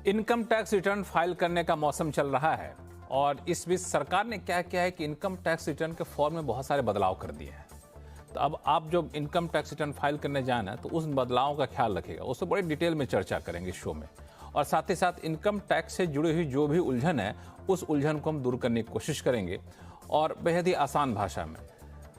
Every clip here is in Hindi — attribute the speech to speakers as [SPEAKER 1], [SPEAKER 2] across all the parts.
[SPEAKER 1] इनकम टैक्स रिटर्न फाइल करने का मौसम चल रहा है और इस बीच सरकार ने क्या किया है कि इनकम टैक्स रिटर्न के फॉर्म में बहुत सारे बदलाव कर दिए हैं। तो अब आप जो इनकम टैक्स रिटर्न फाइल करने जाए ना तो उस बदलावों का ख्याल रखिएगा, उससे बड़ी डिटेल में चर्चा करेंगे शो में। और साथ ही साथ इनकम टैक्स से जुड़ी हुई जो भी उलझन है उस उलझन को हम दूर करने की कोशिश करेंगे और बेहद ही आसान भाषा में।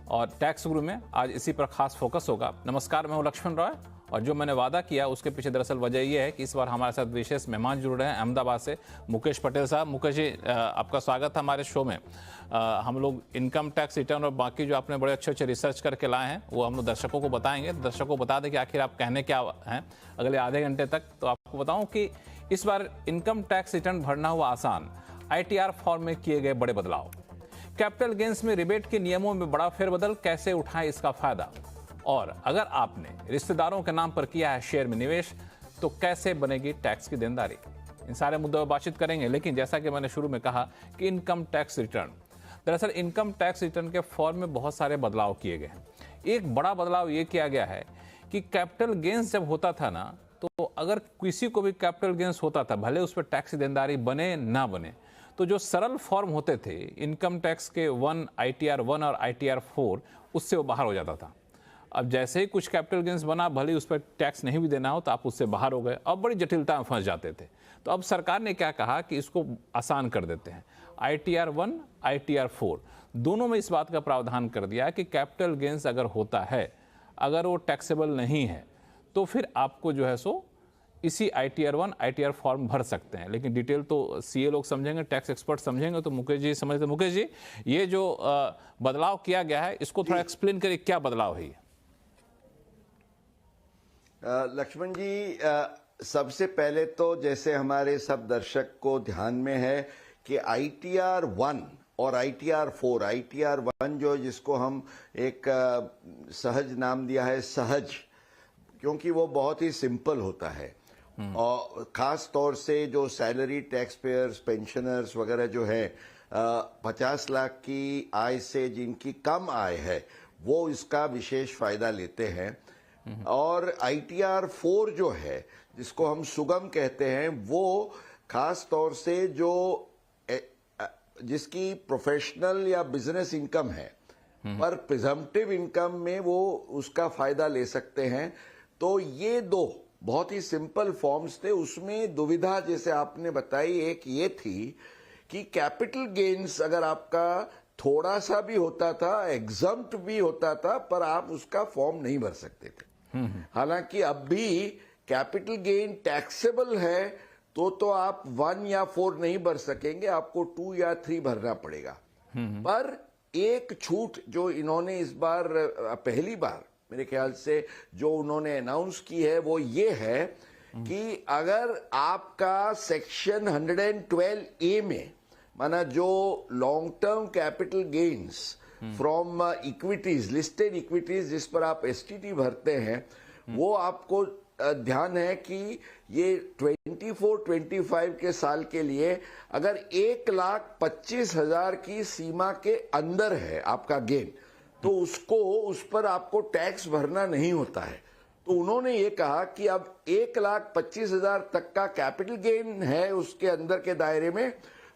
[SPEAKER 1] और टैक्स गुरु में आज इसी पर खास फोकस होगा। नमस्कार, मैं हूं लक्ष्मण रॉय और जो मैंने वादा किया उसके पीछे दरअसल वजह यह है कि इस बार हमारे साथ विशेष मेहमान जुड़ रहे हैं अहमदाबाद से मुकेश पटेल साहब। मुकेश जी, आपका स्वागत है हमारे शो में। हम लोग इनकम टैक्स रिटर्न और बाकी जो आपने बड़े अच्छे रिसर्च करके लाए हैं वो हम लोग दर्शकों को बताएंगे। दर्शकों को बता दें कि आखिर आप कहने क्या हैं अगले आधे घंटे तक। तो आपको बताऊं कि इस बार इनकम टैक्स रिटर्न भरना हुआ आसान, ITR फॉर्म में किए गए बड़े बदलाव, कैपिटल गेन्स में रिबेट के नियमों में बड़ा फेरबदल, कैसे उठाएं इसका फायदा, और अगर आपने रिश्तेदारों के नाम पर किया है शेयर में निवेश तो कैसे बनेगी टैक्स की देनदारी। इन सारे मुद्दों पर बातचीत करेंगे। लेकिन जैसा कि मैंने शुरू में कहा कि इनकम टैक्स रिटर्न, दरअसल इनकम टैक्स रिटर्न के फॉर्म में बहुत सारे बदलाव किए गए हैं। एक बड़ा बदलाव ये किया गया है कि कैपिटल गेन्स जब होता था ना, तो अगर किसी को भी कैपिटल गेन्स होता था, भले उस पर टैक्स की देनदारी बने ना बने, तो जो सरल फॉर्म होते थे इनकम टैक्स के 1 ITR 1 और ITR 4, उससे वो बाहर हो जाता था। अब जैसे ही कुछ कैपिटल गेन्स बना, भले उस पर टैक्स नहीं भी देना हो तो आप उससे बाहर हो गए, अब बड़ी जटिलता में फंस जाते थे। तो अब सरकार ने क्या कहा कि इसको आसान कर देते हैं। ITR 1 ITR 4 दोनों में इस बात का प्रावधान कर दिया कि कैपिटल गेन्स अगर होता है, अगर वो टैक्सेबल नहीं है, तो फिर आपको जो है सो इसी ITR 1 ITR फॉर्म भर सकते हैं। लेकिन डिटेल तो CA लोग समझेंगे, टैक्स एक्सपर्ट समझेंगे। तो मुकेश जी समझते। मुकेश जी, ये जो बदलाव किया गया है इसको थोड़ा एक्सप्लेन करिए, क्या बदलाव है ये?
[SPEAKER 2] लक्ष्मण जी, सबसे पहले तो जैसे हमारे सब दर्शक को ध्यान में है कि ITR 1 और ITR 4, ITR 1 जो जिसको हम एक सहज नाम दिया है सहज, क्योंकि वो बहुत ही सिंपल होता है और खास तौर से जो सैलरी टैक्स पेयर्स, पेंशनर्स वगैरह जो है 50 लाख की आय से जिनकी कम आय है वो इसका विशेष फायदा लेते हैं। और ITR 4 जो है जिसको हम सुगम कहते हैं, वो खास तौर से जो जिसकी प्रोफेशनल या बिजनेस इनकम है पर प्रिजम्पटिव इनकम में वो उसका फायदा ले सकते हैं। तो ये दो बहुत ही सिंपल फॉर्म्स थे। उसमें दुविधा जैसे आपने बताई एक ये थी कि कैपिटल गेन्स अगर आपका थोड़ा सा भी होता था, एग्जम्प्ट भी होता था, पर आप उसका फॉर्म नहीं भर सकते थे। हालांकि अब भी कैपिटल गेन टैक्सेबल है तो आप 1 या 4 नहीं भर सकेंगे, आपको 2 या 3 भरना पड़ेगा। पर एक छूट जो इन्होंने इस बार पहली बार मेरे ख्याल से जो उन्होंने अनाउंस की है वो ये है कि अगर आपका सेक्शन 112A में, माना जो long term capital gains from equities, listed equities जिस पर आप STT भरते हैं, वो आपको ध्यान है कि ये 24-25 के साल के लिए अगर 1,25,000 की सीमा के अंदर है आपका गेन, तो उस पर आपको टैक्स भरना नहीं होता है। तो उन्होंने ये कहा कि अब 1,25,000 तक का कैपिटल गेन है उसके अंदर के दायरे में,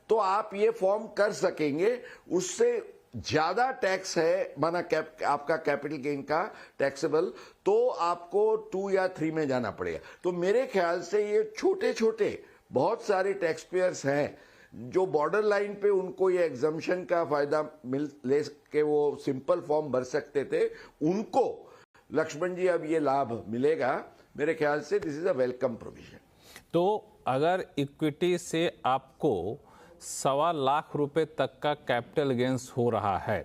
[SPEAKER 2] तो आप ये फॉर्म कर सकेंगे। उससे ज्यादा टैक्स है, माना आपका कैपिटल गेन का टैक्सेबल, तो आपको 2 या 3 में जाना पड़ेगा। तो मेरे ख्याल से ये छोटे छोटे बहुत सारे टैक्स पेयर्स हैं जो बॉर्डर लाइन पे उनको ये एग्जम्पशन का फायदा ले के वो सिंपल फॉर्म भर सकते थे, उनको लक्ष्मण जी अब ये लाभ मिलेगा। मेरे ख्याल से this is a welcome provision.
[SPEAKER 1] तो अगर इक्विटी से आपको 1.25 लाख रुपए तक का कैपिटल गेन्स हो रहा है,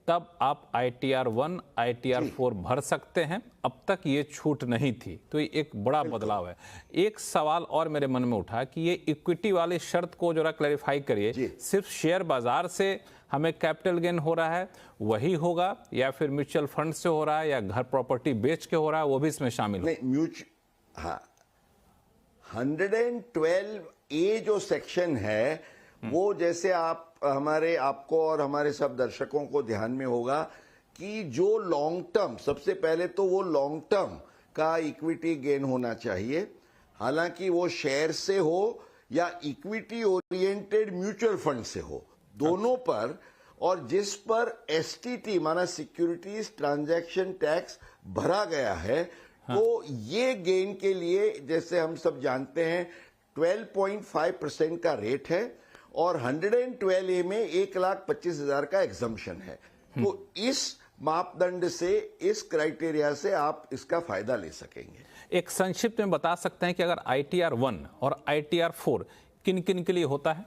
[SPEAKER 1] तब आप ITR 1 ITR 4 भर सकते हैं। अब तक ये छूट नहीं थी, तो ये एक बड़ा बदलाव है। एक सवाल और मेरे मन में उठा कि ये इक्विटी वाली शर्त को जरा क्लैरिफाई करिए। सिर्फ शेयर बाजार से हमें कैपिटल गेन हो रहा है वही होगा, या फिर म्यूचुअल फंड से हो रहा है, या घर प्रॉपर्टी बेच के हो रहा है, वो भी इसमें शामिल
[SPEAKER 2] नहीं? हाँ, 112A जो सेक्शन है वो, जैसे आपको और हमारे सब दर्शकों को ध्यान में होगा कि जो लॉन्ग टर्म, सबसे पहले तो वो लॉन्ग टर्म का इक्विटी गेन होना चाहिए। हालांकि वो शेयर से हो या इक्विटी ओरिएंटेड म्यूचुअल फंड से हो, दोनों पर, और जिस पर एसटीटी माना सिक्योरिटीज ट्रांजैक्शन टैक्स भरा गया है, तो ये गेन के लिए जैसे हम सब जानते हैं 12.5% का रेट है और 112A में 1,25,000 का एग्जम्पशन है। तो इस मापदंड से, इस क्राइटेरिया से आप इसका फायदा ले सकेंगे।
[SPEAKER 1] एक संक्षिप्त में बता सकते हैं कि अगर ITR 1 और ITR 4 किन किन के लिए होता है?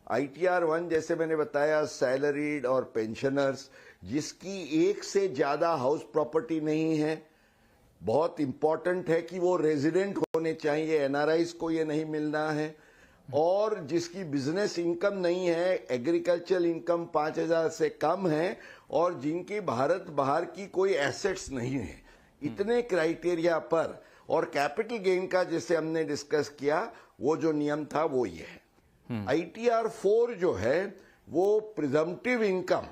[SPEAKER 2] ITR 1 जैसे मैंने बताया सैलरीड और पेंशनर्स जिसकी एक से ज्यादा हाउस प्रॉपर्टी नहीं है, बहुत इंपॉर्टेंट है कि वो रेजिडेंट होने चाहिए, एनआरआईज को ये नहीं मिलना है, और जिसकी बिजनेस इनकम नहीं है, एग्रीकल्चरल इनकम 5,000 से कम है, और जिनकी भारत बाहर की कोई एसेट्स नहीं है, इतने क्राइटेरिया पर, और कैपिटल गेन का जैसे हमने डिस्कस किया वो जो नियम था वो ये है। ITR 4 जो है वो प्रिजम्पटिव इनकम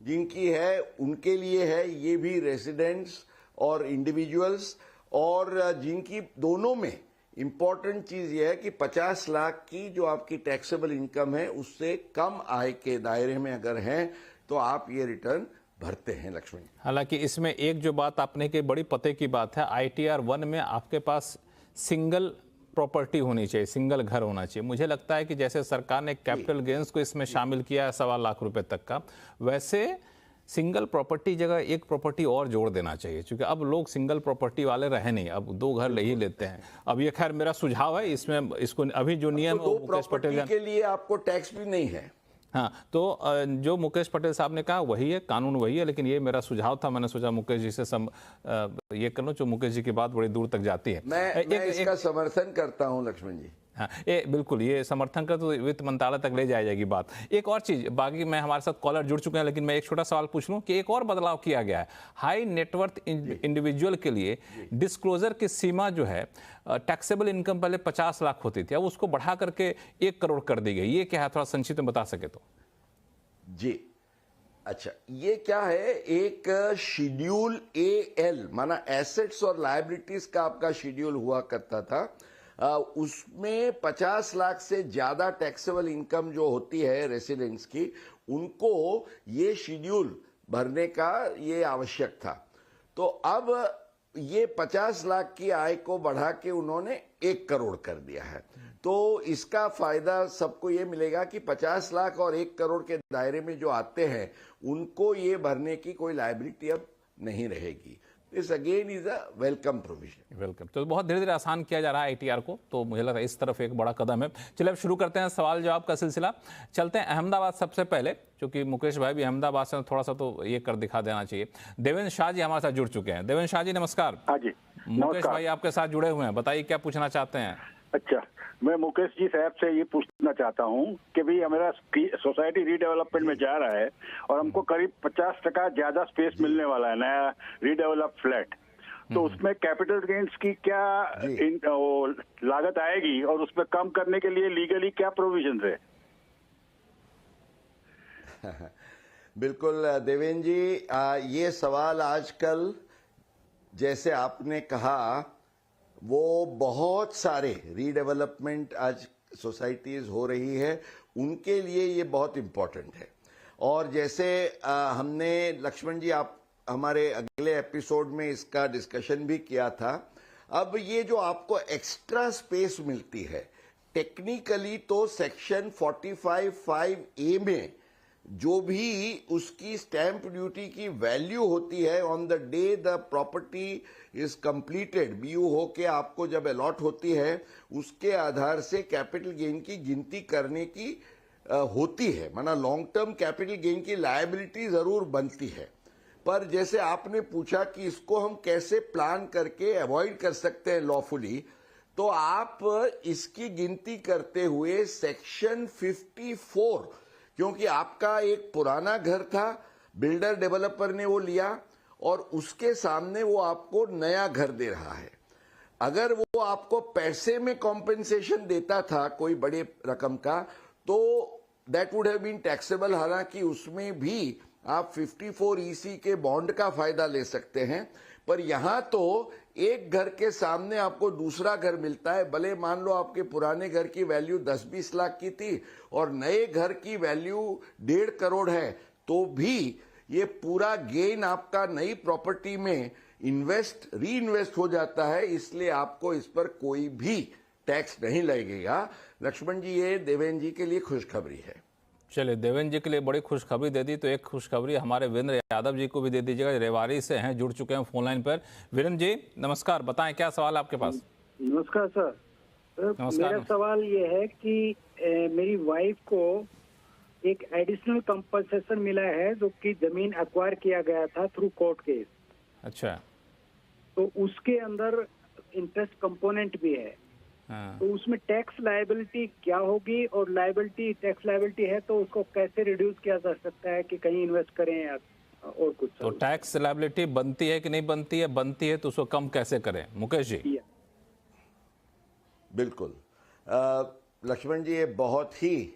[SPEAKER 2] जिनकी है उनके लिए है, ये भी रेसिडेंट्स और इंडिविजुअल्स, और जिनकी दोनों में इंपॉर्टेंट चीज ये है कि 50 लाख की जो आपकी टैक्सेबल इनकम है उससे कम आय के दायरे में अगर हैं तो आप ये रिटर्न भरते हैं। लक्ष्मण,
[SPEAKER 1] हालांकि इसमें एक जो बात आपने की बड़ी पते की बात है, ITR 1 में आपके पास सिंगल प्रॉपर्टी होनी चाहिए, सिंगल घर होना चाहिए। मुझे लगता है कि जैसे सरकार ने कैपिटल गेन्स को इसमें शामिल किया है 1.25 लाख रुपए तक का, वैसे सिंगल प्रॉपर्टी जगह एक प्रॉपर्टी और जोड़ देना चाहिए, क्योंकि अब लोग सिंगल प्रॉपर्टी वाले रहे नहीं, अब 2 घर ले ही लेते हैं। अब ये खैर मेरा सुझाव है, इसमें इसको अभी जो नियम
[SPEAKER 2] तो मुकेश पटेल के लिए आपको टैक्स भी नहीं है।
[SPEAKER 1] हाँ, तो जो मुकेश पटेल साहब ने कहा वही है, कानून वही है, लेकिन ये मेरा सुझाव था, मैंने सोचा मुकेश जी से ये कर लो, जो मुकेश जी की बात बड़ी दूर तक जाती है।
[SPEAKER 2] मैं इसका समर्थन करता हूं लक्ष्मण जी।
[SPEAKER 1] हाँ, बिल्कुल, ये समर्थन कर तो वित्त मंत्रालय तक ले जाएगी बात। एक और चीज, बाकी मैं हमारे साथ कॉलर जुड़ चुके हैं, लेकिन मैं एक छोटा सवाल पूछ लूं कि एक और बदलाव किया गया है हाई नेटवर्थ इंडिविजुअल के लिए। डिस्क्लोजर की सीमा जो है, टैक्सेबल इनकम पहले 50 लाख होती थी, अब उसको बढ़ा करके 1 करोड़ कर दी गई। ये क्या है, थोड़ा संक्षिप्त में बता सके तो।
[SPEAKER 2] जी अच्छा, ये क्या है, एक शेड्यूल AL माना एसेट्स और लायबिलिटीज का आपका शेड्यूल हुआ करता था, उसमें 50 लाख से ज्यादा टैक्सेबल इनकम जो होती है रेसिडेंट्स की, उनको ये शेड्यूल भरने का ये आवश्यक था। तो अब ये 50 लाख की आय को बढ़ा के उन्होंने 1 करोड़ कर दिया है। तो इसका फायदा सबको ये मिलेगा कि 50 लाख और 1 करोड़ के दायरे में जो आते हैं उनको ये भरने की कोई लायबिलिटी अब नहीं रहेगी। This again is a welcome provision.
[SPEAKER 1] Welcome. तो बहुत धीरे धीरे आसान किया जा रहा है ITR को, तो मुझे लगा इस तरफ एक बड़ा कदम है। चलिए अब शुरू करते हैं सवाल जवाब का सिलसिला। चलते हैं अहमदाबाद सबसे पहले, क्योंकि मुकेश भाई भी अहमदाबाद से थोड़ा सा तो ये कर दिखा देना चाहिए। देवेंद्र शाह जी हमारे साथ जुड़ चुके हैं। देवेंद्र शाह जी नमस्कार।
[SPEAKER 3] हाँ जी,
[SPEAKER 1] मुकेश भाई आपके साथ जुड़े हुए हैं, बताइए क्या पूछना चाहते हैं।
[SPEAKER 3] अच्छा, मैं मुकेश जी साहब से ये पूछना चाहता हूँ कि भी हमारा सोसाइटी रीडेवलपमेंट में जा रहा है और हमको करीब 50% ज्यादा स्पेस मिलने वाला है, नया रीडेवलप फ्लैट, तो उसमें कैपिटल गेन्स की क्या लागत आएगी और उसमें कम करने के लिए लीगली क्या प्रोविजन है?
[SPEAKER 2] बिल्कुल देवेंद्र जी, ये सवाल आजकल जैसे आपने कहा वो बहुत सारे रीडेवलपमेंट आज सोसाइटीज हो रही है, उनके लिए ये बहुत इंपॉर्टेंट है। और जैसे हमने लक्ष्मण जी आप हमारे अगले एपिसोड में इसका डिस्कशन भी किया था, अब ये जो आपको एक्स्ट्रा स्पेस मिलती है, टेक्निकली तो सेक्शन 45(5)A में जो भी उसकी स्टैंप ड्यूटी की वैल्यू होती है on the day the property is completed, BU होके आपको जब अलॉट होती है, उसके आधार से कैपिटल गेन की गिनती करने की होती है, माना लॉन्ग टर्म कैपिटल गेन की लायबिलिटी जरूर बनती है। पर जैसे आपने पूछा कि इसको हम कैसे प्लान करके अवॉइड कर सकते हैं लॉफुली, तो आप इसकी गिनती करते हुए सेक्शन 54, क्योंकि आपका एक पुराना घर था, बिल्डर डेवलपर ने वो लिया और उसके सामने वो आपको नया घर दे रहा है, अगर वो आपको पैसे में कॉम्पेंसेशन देता था कोई बड़े रकम का, तो that would have been taxable. हालांकि उसमें भी आप 54EC के बॉन्ड का फायदा ले सकते हैं, पर यहां तो एक घर के सामने आपको दूसरा घर मिलता है। भले मान लो आपके पुराने घर की वैल्यू 10-20 लाख की थी और नए घर की वैल्यू 1.5 करोड़ है, तो भी ये पूरा गेन आपका नई प्रॉपर्टी में री इन्वेस्ट हो जाता है, इसलिए आपको इस पर कोई भी टैक्स नहीं लगेगा। लक्ष्मण जी, ये देवेंद्र जी के लिए खुशखबरी है।
[SPEAKER 1] चलिए, देवेंद्र जी के लिए बड़ी खुशखबरी दे दी, तो एक खुशखबरी हमारे वीरेंद्र यादव जी को भी दे दीजिएगा, रेवाड़ी से हैं, जुड़ चुके हैं फोन लाइन पर। वीरेंद्र जी नमस्कार, बताएं क्या सवाल है आपके पास।
[SPEAKER 4] नमस्कार सर।
[SPEAKER 1] नमस्कार।
[SPEAKER 4] मेरा सवाल ये है कि मेरी वाइफ को एक एडिशनल कंपनसेशन मिला है जो कि जमीन एक्वायर किया गया था थ्रू कोर्ट केस।
[SPEAKER 1] अच्छा।
[SPEAKER 4] तो उसके अंदर इंटरेस्ट कंपोनेंट भी है।
[SPEAKER 1] हाँ।
[SPEAKER 4] तो उसमें टैक्स लायबिलिटी क्या होगी, और लायबिलिटी टैक्स लायबिलिटी है तो उसको कैसे रिड्यूस किया जा सकता है कि कहीं इन्वेस्ट करें या और कुछ।
[SPEAKER 1] तो टैक्स लायबिलिटी बनती है कि नहीं बनती है, बनती है तो उसको कम कैसे करें, मुकेश जी।
[SPEAKER 2] बिल्कुल लक्ष्मण जी, ये बहुत ही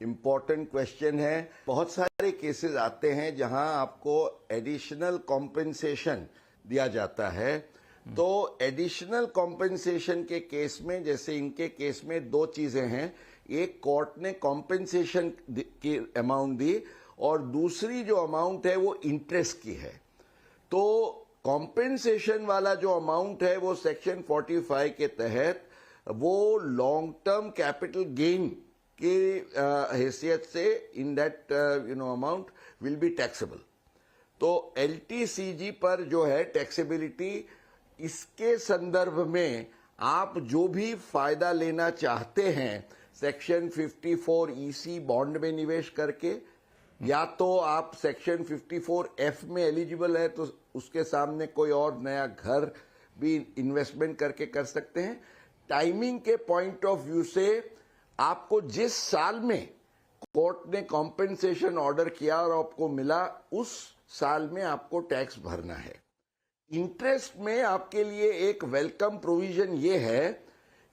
[SPEAKER 2] इम्पोर्टेंट क्वेश्चन है। बहुत सारे केसेस आते हैं जहां आपको एडिशनल कॉम्पेंसेशन दिया जाता है। तो एडिशनल कॉम्पेंसेशन के केस में, जैसे इनके केस में 2 चीजें हैं। एक, कोर्ट ने कॉम्पेंसेशन की अमाउंट दी और दूसरी जो अमाउंट है वो इंटरेस्ट की है। तो कॉम्पेंसेशन वाला जो अमाउंट है वो सेक्शन 45 के तहत वो लॉन्ग टर्म कैपिटल गेन की हैसियत से in that amount will be taxable. तो LTCG पर जो है टैक्सेबिलिटी, इसके संदर्भ में आप जो भी फायदा लेना चाहते हैं सेक्शन 54 EC बॉन्ड में निवेश करके, या तो आप सेक्शन 54F में एलिजिबल है तो उसके सामने कोई और नया घर भी इन्वेस्टमेंट करके कर सकते हैं। टाइमिंग के पॉइंट ऑफ व्यू से आपको जिस साल में कोर्ट ने कॉम्पेंसेशन ऑर्डर किया और आपको मिला, उस साल में आपको टैक्स भरना है। इंटरेस्ट में आपके लिए एक वेलकम प्रोविजन ये है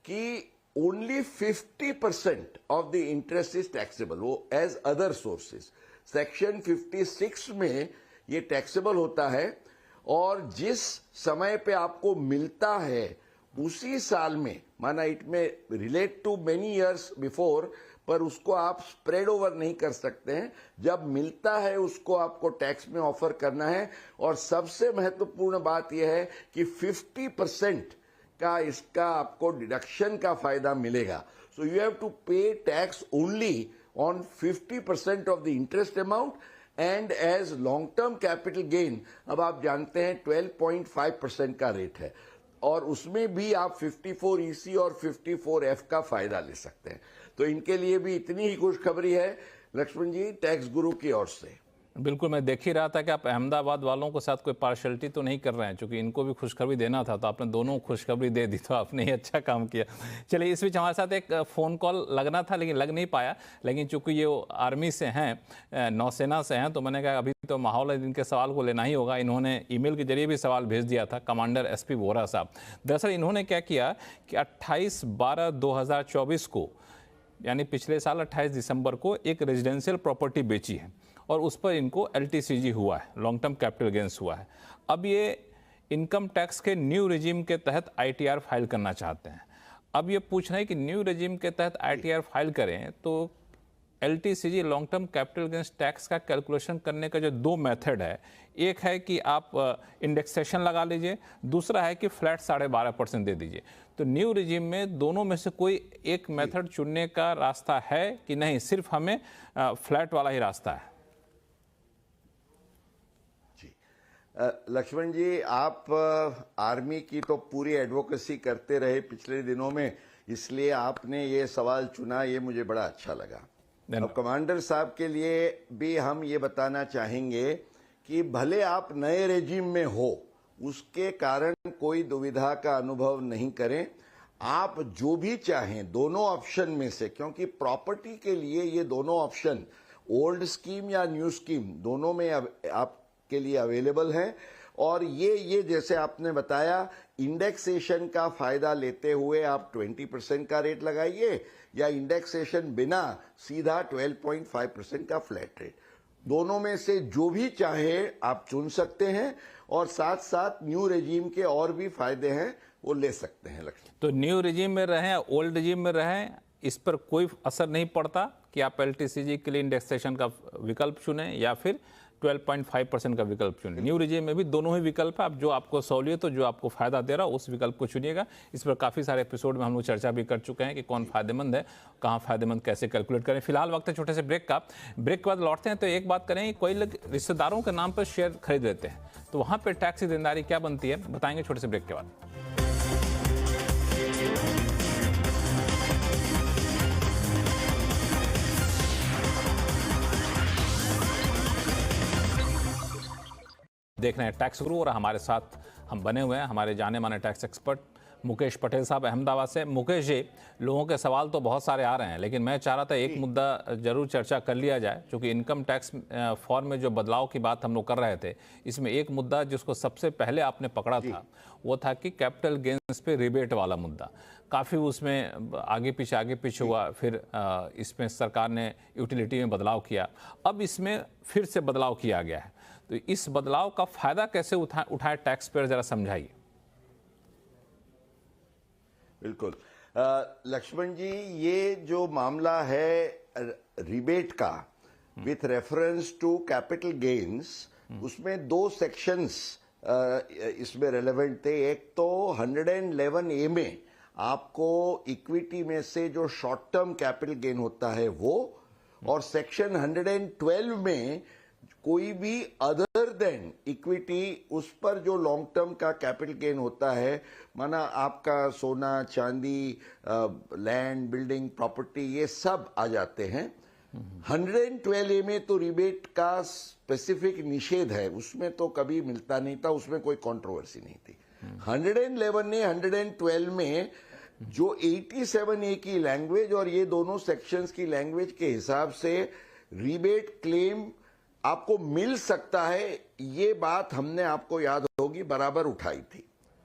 [SPEAKER 2] कि only 50% of the interest is taxable, वो एज अदर सोर्सेज। सेक्शन 56 में ये टैक्सेबल होता है और जिस समय पे आपको मिलता है उसी साल में, माना it may relate to many years before, पर उसको आप स्प्रेड ओवर नहीं कर सकते हैं। जब मिलता है उसको आपको टैक्स में ऑफर करना है। और सबसे महत्वपूर्ण बात यह है कि 50% का इसका आपको डिडक्शन का फायदा मिलेगा। So you have to pay tax only on 50% of the interest amount and as long term capital gain. अब आप जानते हैं 12.5% का रेट है और उसमें भी आप 54 EC और 54F का फायदा ले सकते हैं। तो इनके लिए भी इतनी ही खुशखबरी है लक्ष्मण जी, टैक्स गुरु की ओर से।
[SPEAKER 1] बिल्कुल, मैं देख ही रहा था कि आप अहमदाबाद वालों के साथ कोई पार्शलिटी तो नहीं कर रहे हैं, क्योंकि इनको भी खुशखबरी देना था, तो आपने दोनों खुशखबरी दे दी, तो आपने ही अच्छा काम किया। चलिए, इस बीच हमारे साथ एक फ़ोन कॉल लगना था लेकिन लग नहीं पाया, लेकिन चूंकि ये आर्मी से हैं, नौसेना से हैं, तो मैंने कहा अभी तो माहौल है, इनके सवाल को लेना ही होगा। इन्होंने ईमेल के जरिए भी सवाल भेज दिया था, कमांडर SP वोरा साहब। दरअसल इन्होंने क्या किया कि 28/12/2024 को, यानी पिछले साल 28 दिसंबर को एक रेजिडेंशियल प्रॉपर्टी बेची है और उस पर इनको LTCG हुआ है, लॉन्ग टर्म कैपिटल गेंस हुआ है। अब ये इनकम टैक्स के न्यू रेजिम के तहत ITR फाइल करना चाहते हैं। अब ये पूछ रहे हैं कि न्यू रेजिम के तहत ITR फाइल करें तो LTCG long term capital gains tax का कैलकुलेशन करने का जो 2 मेथड है, एक है कि आप इंडेक्सेशन लगा लीजिए, दूसरा है कि फ्लैट 12.5% दे दीजिए। तो न्यू रिजीम में दोनों में से कोई एक मेथड चुनने का रास्ता है कि नहीं, सिर्फ हमें फ्लैट वाला ही रास्ता है?
[SPEAKER 2] जी लक्ष्मण जी, आप आर्मी की तो पूरी एडवोकेसी करते रहे पिछले दिनों में, इसलिए आपने ये सवाल चुना, ये मुझे बड़ा अच्छा लगा। अब कमांडर साहब के लिए भी हम ये बताना चाहेंगे कि भले आप नए रेजिम में हो, उसके कारण कोई दुविधा का अनुभव नहीं करें। आप जो भी चाहें दोनों ऑप्शन में से, क्योंकि प्रॉपर्टी के लिए ये दोनों ऑप्शन, ओल्ड स्कीम या न्यू स्कीम, दोनों में आपके लिए अवेलेबल है। और ये जैसे आपने बताया, इंडेक्सेशन का फायदा लेते हुए आप 20% का रेट लगाइए या इंडेक्सेशन बिना सीधा 12.5% का फ्लैट रेट, दोनों में से जो भी चाहे आप चुन सकते हैं। और साथ साथ न्यू रेजीम के और भी फायदे हैं, वो ले सकते हैं। लक्ष्मण,
[SPEAKER 1] तो न्यू रेजिम में रहें, ओल्ड रेजिम में रहें, इस पर कोई असर नहीं पड़ता कि आप एलटीसीजी के लिए इंडेक्सेशन का विकल्प चुनें या फिर 12.5% का विकल्प चुनें। न्यू रेजिम में भी दोनों ही विकल्प है, आप जो आपको सहूलियत हो, जो आपको फायदा दे रहा हो, उस विकल्प को चुनिएगा। इस पर काफ़ी सारे एपिसोड में हम लोग चर्चा भी कर चुके हैं कि कौन फायदेमंद है, कहाँ फायदेमंद, कैसे कैलकुलेट करें। फिलहाल वक्त है छोटे से ब्रेक का। ब्रेक के बाद लौटते हैं तो एक बात करें, कोई लोग रिश्तेदारों के नाम पर शेयर खरीद लेते हैं, तो वहाँ पर टैक्स की देनदारी क्या बनती है, बताएंगे छोटे से ब्रेक के बाद। देख रहे हैं टैक्स गुरु और हमारे साथ हम बने हुए हैं हमारे जाने माने टैक्स एक्सपर्ट मुकेश पटेल साहब अहमदाबाद से। मुकेश जी, लोगों के सवाल तो बहुत सारे आ रहे हैं, लेकिन मैं चाह रहा था एक मुद्दा जरूर चर्चा कर लिया जाए, क्योंकि इनकम टैक्स फॉर्म में जो बदलाव की बात हम लोग कर रहे थे, इसमें एक मुद्दा जिसको सबसे पहले आपने पकड़ा था वो था कि कैपिटल गेन्स पे रिबेट वाला मुद्दा। काफ़ी उसमें आगे पीछे हुआ, फिर इसमें सरकार ने यूटिलिटी में बदलाव किया, अब इसमें फिर से बदलाव किया गया है। तो इस बदलाव का फायदा कैसे उठाए टैक्स पेयर, जरा समझाइए।
[SPEAKER 2] बिल्कुल लक्ष्मण जी, ये जो मामला है रिबेट का with reference to capital gains, उसमें दो सेक्शंस इसमें रेलेवेंट थे। एक तो 111A में आपको इक्विटी में से जो शॉर्ट टर्म कैपिटल गेन होता है वो, और सेक्शन 112 में कोई भी अदर देन इक्विटी, उस पर जो लॉन्ग टर्म का कैपिटल गेन होता है, माना आपका सोना चांदी, लैंड, बिल्डिंग, प्रॉपर्टी, ये सब आ जाते हैं। 112A में तो रिबेट का स्पेसिफिक निषेध है, उसमें तो कभी मिलता नहीं था, उसमें कोई कंट्रोवर्सी नहीं थी। 111 ने 112 में जो 87A की लैंग्वेज और ये दोनों सेक्शंस की लैंग्वेज के हिसाब से रिबेट क्लेम आपको मिल सकता है, ये बात हमने, आपको याद होगी, बराबर उठाई थी।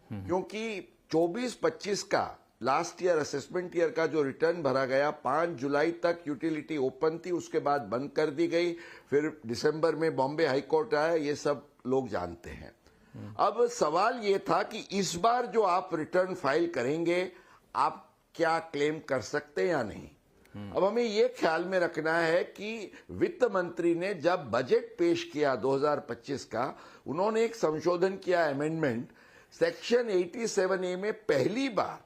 [SPEAKER 2] क्योंकि 24-25 का लास्ट ईयर असेसमेंट ईयर का जो रिटर्न भरा गया, 5 जुलाई तक यूटिलिटी ओपन थी, उसके बाद बंद कर दी गई, फिर दिसंबर में बॉम्बे हाई कोर्ट आया, ये सब लोग जानते हैं। अब सवाल ये था कि इस बार जो आप रिटर्न फाइल करेंगे, आप क्या क्लेम कर सकते हैं या नहीं। अब हमें ये ख्याल में रखना है कि वित्त मंत्री ने जब बजट पेश किया 2025 का, उन्होंने एक संशोधन किया, अमेंडमेंट, सेक्शन 87A में पहली बार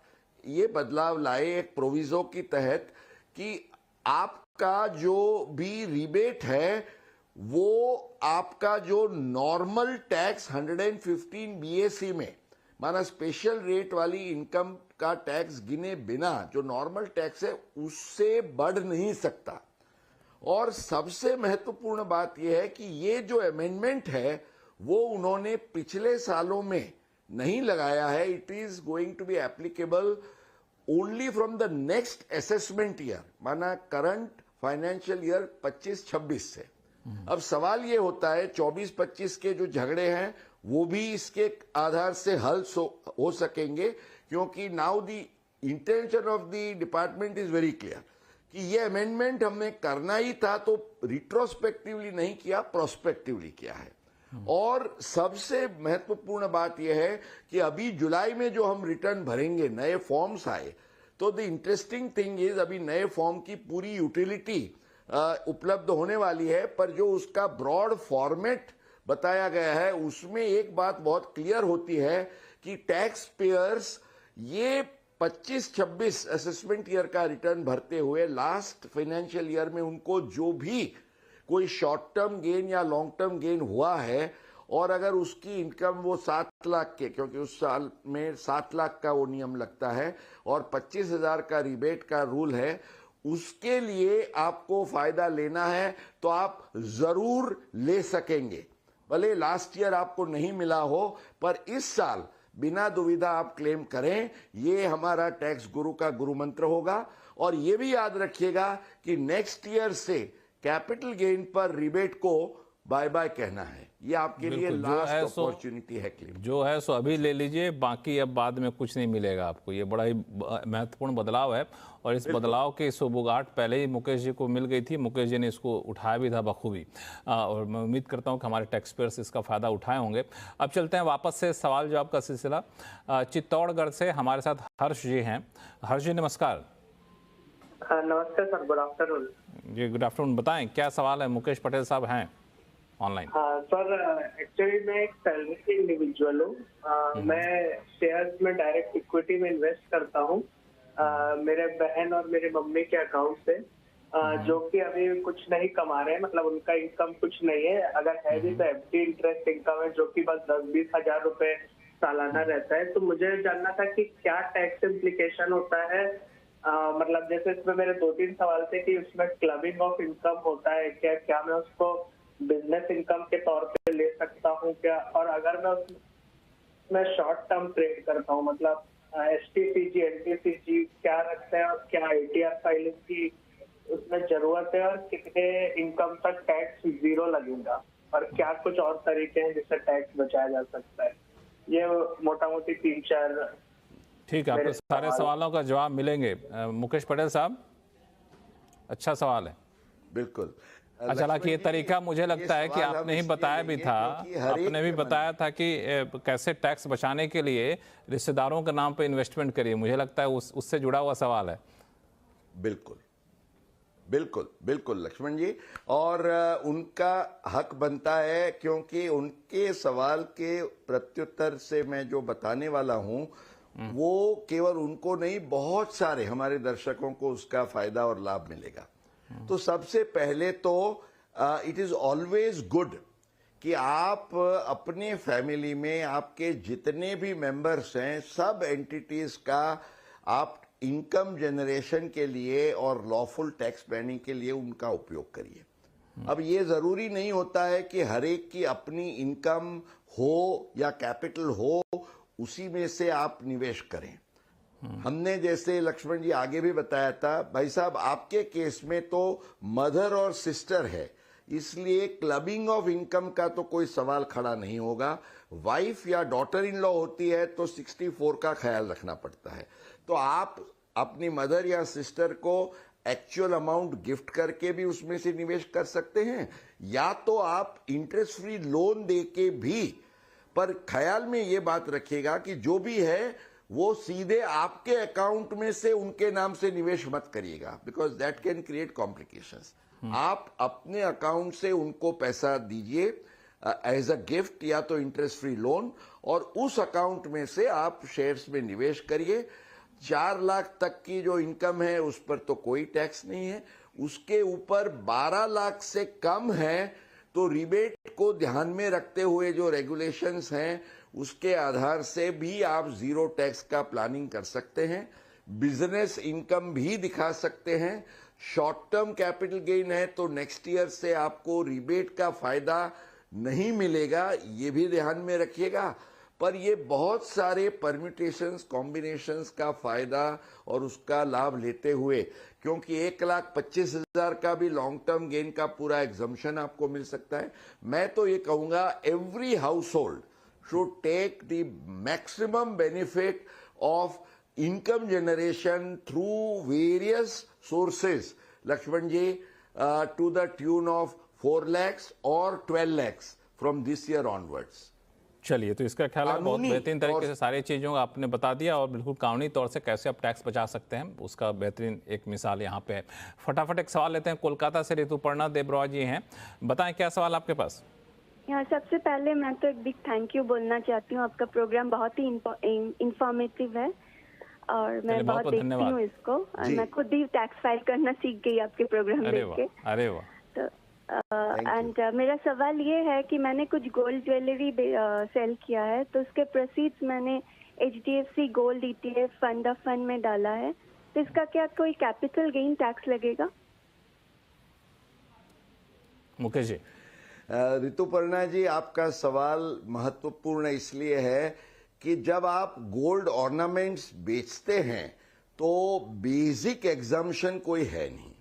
[SPEAKER 2] ये बदलाव लाए एक प्रोविजो की तहत कि आपका जो भी रिबेट है वो आपका जो नॉर्मल टैक्स 115 BAC में, माना स्पेशल रेट वाली इनकम का टैक्स गिने बिना जो नॉर्मल टैक्स है, उससे बढ़ नहीं सकता। और सबसे महत्वपूर्ण बात यह है कि ये जो अमेंडमेंट है वो उन्होंने पिछले सालों में नहीं लगाया है। It is going to be applicable only from the next assessment year, माना करंट फाइनेंशियल ईयर 25-26 से। अब सवाल ये होता है 24-25 के जो झगड़े हैं वो भी इसके आधार से हल हो सकेंगे, क्योंकि now the intention of the department is very clear कि ये अमेंडमेंट हमने करना ही था, तो रिट्रोस्पेक्टिवली नहीं किया, प्रोस्पेक्टिवली किया है। और सबसे महत्वपूर्ण बात यह है कि अभी जुलाई में जो हम रिटर्न भरेंगे, नए फॉर्म्स आए, तो द इंटरेस्टिंग थिंग इज अभी नए फॉर्म की पूरी यूटिलिटी उपलब्ध होने वाली है, पर जो उसका ब्रॉड फॉर्मेट बताया गया है उसमें एक बात बहुत क्लियर होती है कि टैक्स पेयर्स ये 25-26 असेसमेंट ईयर का रिटर्न भरते हुए लास्ट फाइनेंशियल ईयर में उनको जो भी कोई शॉर्ट टर्म गेन या लॉन्ग टर्म गेन हुआ है, और अगर उसकी इनकम वो 7 लाख के, क्योंकि उस साल में 7 लाख का वो नियम लगता है और 25,000 का रिबेट का रूल है, उसके लिए आपको फायदा लेना है तो आप जरूर ले सकेंगे। भले लास्ट ईयर आपको नहीं मिला हो, पर इस साल बिना दुविधा आप क्लेम करें, ये हमारा टैक्स गुरु का गुरु मंत्र होगा। और ये भी याद रखिएगा कि नेक्स्ट ईयर से कैपिटल गेन पर रिबेट को बाय बाय कहना है। ये आपके लिए
[SPEAKER 1] बिल्कुल, जो है
[SPEAKER 2] लास्ट
[SPEAKER 1] सो-
[SPEAKER 2] अपॉर्चुनिटी है क्लेम।
[SPEAKER 1] जो है सो अभी ले लीजिए, बाकी अब बाद में कुछ नहीं मिलेगा आपको। ये बड़ा ही महत्वपूर्ण बदलाव है और इस बदलाव की सुबुगाहट पहले ही मुकेश जी को मिल गई थी। मुकेश जी ने इसको उठाया भी था बखूबी और मैं उम्मीद करता हूं कि हमारे टैक्स पेयर्स इसका फ़ायदा उठाए होंगे। अब चलते हैं वापस से सवाल जवाब का सिलसिला। चित्तौड़गढ़ से हमारे साथ हर्ष जी हैं। हर्ष जी नमस्कार।
[SPEAKER 5] नमस्ते सर, गुड आफ्टरनून।
[SPEAKER 1] जी गुड आफ्टरनून, बताएं क्या सवाल है। मुकेश पटेल साहब हैं ऑनलाइन।
[SPEAKER 5] हाँ सर, एक्चुअली मैं एक सैलरी इंडिविजुअल हूँ। मैं शेयर्स में डायरेक्ट इक्विटी में इन्वेस्ट करता हूँ मेरे बहन और मेरे मम्मी के अकाउंट से, जो कि अभी कुछ नहीं कमा रहे हैं, मतलब उनका इनकम कुछ नहीं है। अगर है भी तो एफडी इंटरेस्ट इनकम है, जो कि बस 10-20 हजार रुपए सालाना रहता है। तो मुझे जानना था कि क्या टैक्स इम्प्लीकेशन होता है। मतलब जैसे इसमें मेरे 2-3 सवाल थे कि उसमें क्लबिंग ऑफ इनकम होता है क्या, क्या मैं उसको बिजनेस इनकम के तौर पे ले सकता हूँ क्या, और अगर मैं उसमें शॉर्ट टर्म ट्रेड करता हूँ, मतलब एसटीसीजी एनटीसीजी क्या रखते हैं और क्या आईटीआर फाइलिंग की उसमें जरूरत है, और कितने इनकम तक टैक्स जीरो लगेगा, और क्या कुछ और तरीके हैं जिससे टैक्स बचाया जा सकता है। ये मोटा मोटी 3-4
[SPEAKER 1] ठीक है, आपके सारे सवालों का जवाब मिलेंगे। मुकेश पटेल साहब, अच्छा सवाल है।
[SPEAKER 2] बिल्कुल।
[SPEAKER 1] अच्छा, हालांकि ये तरीका मुझे लगता है कि आपने ही बताया भी था, आपने भी बताया था कि कैसे टैक्स बचाने के लिए रिश्तेदारों के नाम पे इन्वेस्टमेंट करिए। मुझे लगता है उससे जुड़ा हुआ सवाल है।
[SPEAKER 2] बिल्कुल बिल्कुल बिल्कुल लक्ष्मण जी, और उनका हक बनता है, क्योंकि उनके सवाल के प्रत्युत्तर से मैं जो बताने वाला हूं वो केवल उनको नहीं, बहुत सारे हमारे दर्शकों को उसका फायदा और लाभ मिलेगा। तो सबसे पहले तो इट इज ऑलवेज गुड कि आप अपने फैमिली में आपके जितने भी मेंबर्स हैं, सब एंटिटीज का आप इनकम जनरेशन के लिए और लॉफुल टैक्स प्लानिंग के लिए उनका उपयोग करिए। अब ये जरूरी नहीं होता है कि हर एक की अपनी इनकम हो या कैपिटल हो, उसी में से आप निवेश करें। हमने जैसे लक्ष्मण जी आगे भी बताया था, भाई साहब आपके केस में तो मदर और सिस्टर है, इसलिए क्लबिंग ऑफ इनकम का तो कोई सवाल खड़ा नहीं होगा। वाइफ या डॉटर इन लॉ होती है तो 64 का ख्याल रखना पड़ता है। तो आप अपनी मदर या सिस्टर को एक्चुअल अमाउंट गिफ्ट करके भी उसमें से निवेश कर सकते हैं, या तो आप इंटरेस्ट फ्री लोन देके भी। पर ख्याल में ये बात रखिएगा कि जो भी है वो सीधे आपके अकाउंट में से उनके नाम से निवेश मत करिएगा, because that can create complications. आप अपने अकाउंट से उनको पैसा दीजिए एज अ गिफ्ट या तो इंटरेस्ट फ्री लोन, और उस अकाउंट में से आप शेयर्स में निवेश करिए। 4 लाख तक की जो इनकम है उस पर तो कोई टैक्स नहीं है। उसके ऊपर 12 लाख से कम है तो रिबेट को ध्यान में रखते हुए जो रेगुलेशंस हैं उसके आधार से भी आप जीरो टैक्स का प्लानिंग कर सकते हैं। बिजनेस इनकम भी दिखा सकते हैं। शॉर्ट टर्म कैपिटल गेन है तो नेक्स्ट ईयर से आपको रिबेट का फायदा नहीं मिलेगा, ये भी ध्यान में रखिएगा। पर ये बहुत सारे परम्यूटेशंस कॉम्बिनेशंस का फायदा और उसका लाभ लेते हुए, क्योंकि 1,25,000 का भी लॉन्ग टर्म गेन का पूरा एग्जम्पशन आपको मिल सकता है। मैं तो ये कहूंगा every house hold should take the maximum benefit of income generation through various sources, Lakshman ji, to the tune of 4 lakhs or 12 lakhs from this year onwards.
[SPEAKER 1] चलिए, तो इसका ख्याल है बहुत बेहतरीन तरीके से सारी चीज़ों का आपने बता दिया, और बिल्कुल कानूनी तौर से कैसे आप टैक्स बचा सकते हैं उसका बेहतरीन एक मिसाल यहाँ पे है। फटाफट एक सवाल लेते हैं। कोलकाता से ऋतुपर्णा देबरॉय जी हैं, बताएं क्या सवाल आपके पास।
[SPEAKER 6] सबसे पहले मैं तो एक बिग थैंक यू बोलना चाहती हूँ। आपका प्रोग्राम बहुत ही इंफॉर्मेटिव है और मैं बहुत देखती हूँ इसको, और मैं खुद ही टैक्स फाइल करना सीख गई आपके प्रोग्राम देख के।
[SPEAKER 1] अरे वाह।
[SPEAKER 6] तो एंड मेरा सवाल ये है कि मैंने कुछ गोल्ड ज्वेलरी सेल किया है, तो उसके प्रोसीड्स मैंने HDFC gold ETF fund of fund में डाला है, तो इसका क्या कोई कैपिटल गेन टैक्स लगेगा?
[SPEAKER 1] मुकेश जी।
[SPEAKER 2] ऋतुपर्णा जी, आपका सवाल महत्वपूर्ण इसलिए है कि जब आप गोल्ड ऑर्नामेंट्स बेचते हैं तो बेसिक एग्जम्पशन कोई है नहीं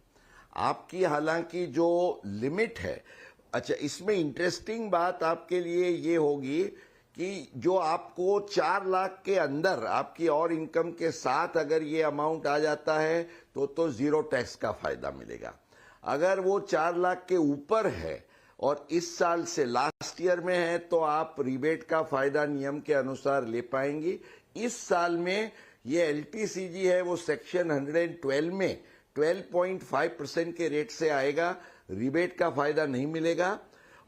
[SPEAKER 2] आपकी। हालांकि जो लिमिट है अच्छा, इसमें इंटरेस्टिंग बात आपके लिए ये होगी कि जो आपको 4 लाख के अंदर आपकी और इनकम के साथ अगर ये अमाउंट आ जाता है तो 0 टैक्स का फायदा मिलेगा। अगर वो 4 लाख के ऊपर है और इस साल से लास्ट ईयर में है तो आप रिबेट का फायदा नियम के अनुसार ले पाएंगी। इस साल में ये एलटीसीजी है वो सेक्शन 112 में 12.5% के रेट से आएगा, रिबेट का फायदा नहीं मिलेगा।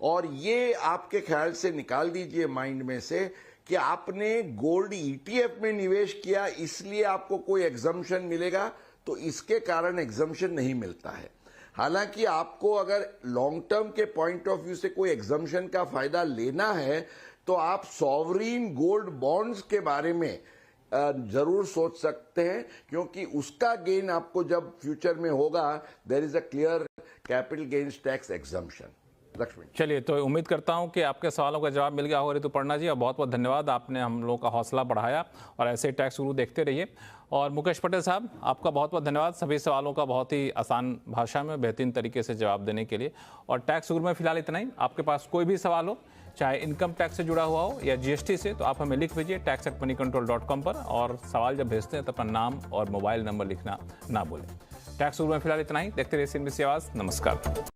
[SPEAKER 2] और ये आपके ख्याल से निकाल दीजिए माइंड में से कि आपने गोल्ड ईटीएफ में निवेश किया इसलिए आपको कोई एग्जम्पशन मिलेगा, तो इसके कारण एग्जम्पशन नहीं मिलता है। हालांकि आपको अगर लॉन्ग टर्म के पॉइंट ऑफ व्यू से कोई एग्जम्पशन का फायदा लेना है तो आप सॉवरीन गोल्ड बॉन्ड्स के बारे में जरूर सोच सकते हैं, क्योंकि उसका गेन आपको जब फ्यूचर में होगा there is a clear capital gains tax exemption. Lakshmi,
[SPEAKER 1] चलिए, तो उम्मीद करता हूं कि आपके सवालों का जवाब मिल गया होगा ऋतुपर्णा जी, और बहुत बहुत धन्यवाद, आपने हम लोगों का हौसला बढ़ाया और ऐसे टैक्स गुरु देखते रहिए। और मुकेश पटेल साहब, आपका बहुत बहुत धन्यवाद सभी सवालों का बहुत ही आसान भाषा में बेहतरीन तरीके से जवाब देने के लिए। और टैक्स गुरु में फिलहाल इतना ही। आपके पास कोई भी सवाल हो, चाहे इनकम टैक्स से जुड़ा हुआ हो या जीएसटी से, तो आप हमें लिख भेजिए tax@moneycontrol.com पर, और सवाल जब भेजते हैं तो अपना नाम और मोबाइल नंबर लिखना ना भूलें। टैक्स गुरु में फिलहाल इतना ही। देखते रहिए CNBC आवाज़। नमस्कार।